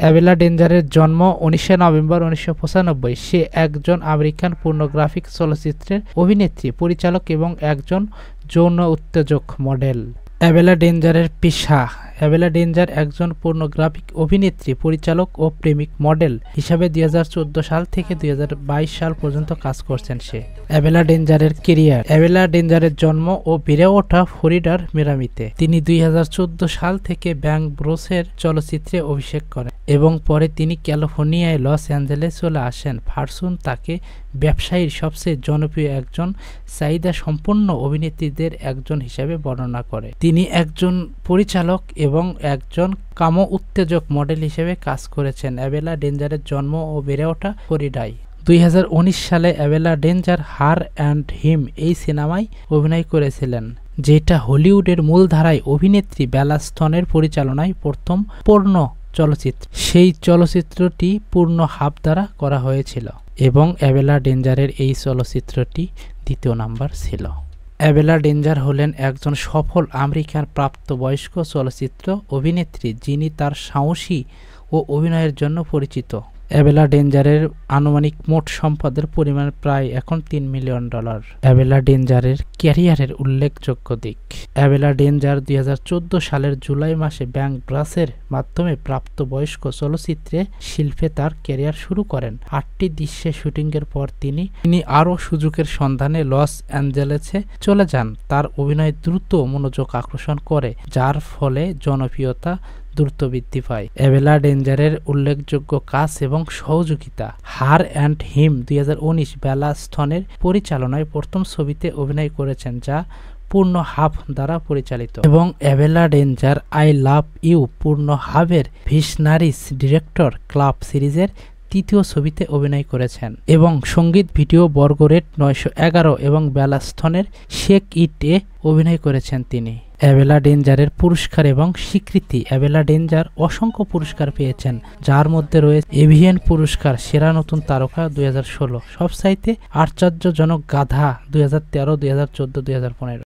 অ্যাবেলা ডেঞ্জারের জন্ম 19 নভেম্বর 1995। সে একজন American pornographic চলচ্চিত্রের অভিনেত্রী, পরিচালক এবং একজন যৌন উত্তেজক মডেল। অ্যাবেলা ডেঞ্জারের পেশা। অ্যাবেলা ডেঞ্জার একজন পর্নোগ্রাফিক অভিনেত্রী, পরিচালক ও প্রেমিক মডেল হিসাবে 2014 সাল থেকে 2022 সাল পর্যন্ত কাজ করছেন সে। অ্যাবেলা ডেঞ্জারের কেরিয়ার। অ্যাবেলা ডেঞ্জারের জন্ম ও বেড়ে ওঠা ফ্লোরিডার মিয়ামিতে। তিনি 2014 সাল থেকে ব্যাংক ব্রোসের চলচ্চিত্রে অভিষেক করেন এবং পরে তিনি ক্যালিফোর্নিয়ায় লস অ্যাঞ্জেলেস চলে আসেন। ফারসুন তাকে ব্যবসায়ীর সবচেয়ে জনপ্রিয় একজন চাহিদা সম্পন্ন অভিনেত্রীদের একজন হিসাবে বর্ণনা করে। তিনি একজন পরিচালক এবং একজন কাম উত্তেজক মডেল হিসেবে কাজ করেছেন। অ্যাবেলা ডেঞ্জারের জন্ম ও বেড়ে ওঠা ফ্লোরিডায়। 2019 সালে অ্যাবেলা ডেঞ্জার হার অ্যান্ড হিম এই সিনেমায় অভিনয় করেছিলেন, যেটা হলিউডের মূলধারায় অভিনেত্রী বেলা স্থনের পরিচালনায় প্রথম পর্ন চলচ্চিত্র। সেই চলচ্চিত্রটি পূর্ণ হাফ দ্বারা করা হয়েছিল এবং অ্যাবেলা ডেঞ্জারের এই চলচ্চিত্রটি দ্বিতীয় নাম্বার ছিল। অ্যাবেলা ডেঞ্জার হলেন একজন সফল আমেরিকান প্রাপ্তবয়স্ক চলচ্চিত্র অভিনেত্রী, যিনি তার সাহসী ও অভিনয়ের জন্য পরিচিত। অ্যাবেলা ডেঞ্জারের আনুমানিক মোট সম্পদের পরিমাণ প্রায় এখন $3 মিলিয়ন। অ্যাবেলা ডেঞ্জারের ক্যারিয়ারের উল্লেখযোগ্য দিক। অ্যাবেলা ডেঞ্জার 2014 সালের জুলাই মাসে ব্যাংক ব্রাসের মাধ্যমে প্রাপ্তবয়স্ক চলচ্চিত্রে শিল্পে তার ক্যারিয়ার শুরু করেন। 8টি দৃশ্যে শুটিংয়ের পর তিনি আরও সুযোগের সন্ধানে লস অ্যাঞ্জেলেসে চলে যান। তার অভিনয় দ্রুত মনোযোগ আকর্ষণ করে, যার ফলে জনপ্রিয়তা দ্রুত বৃদ্ধি পায়। অ্যাবেলা ডেঞ্জারের উল্লেখযোগ্য কাজ এবং সহযোগিতা। হার অ্যান্ড হিম 2019 বেলা স্থনের পরিচালনায় প্রথম ছবিতে অভিনয় করেছেন, যা পূর্ণ হাফ দ্বারা পরিচালিত, এবং অ্যাবেলা ডেঞ্জার আই লাভ ইউ পূর্ণ হাফের ভিশনারিস ডিরেক্টর ক্লাব সিরিজের তৃতীয় ছবিতে অভিনয় করেছেন এবং সঙ্গীত ভিডিও বর্গরেট 911 এবং বেলা স্থনের শেক ইট-এ অভিনয় করেছেন তিনি। অ্যাবেলা ডেঞ্জারের পুরস্কার এবং স্বীকৃতি। অ্যাবেলা ডেঞ্জার অসংখ্য পুরস্কার পেয়েছেন, যার মধ্যে রয়েছে এভিএন পুরস্কার, সেরা নতুন তারকা 2016, সবচাইতে আশ্চর্যজনক গাধা 2013, 2014, 2015।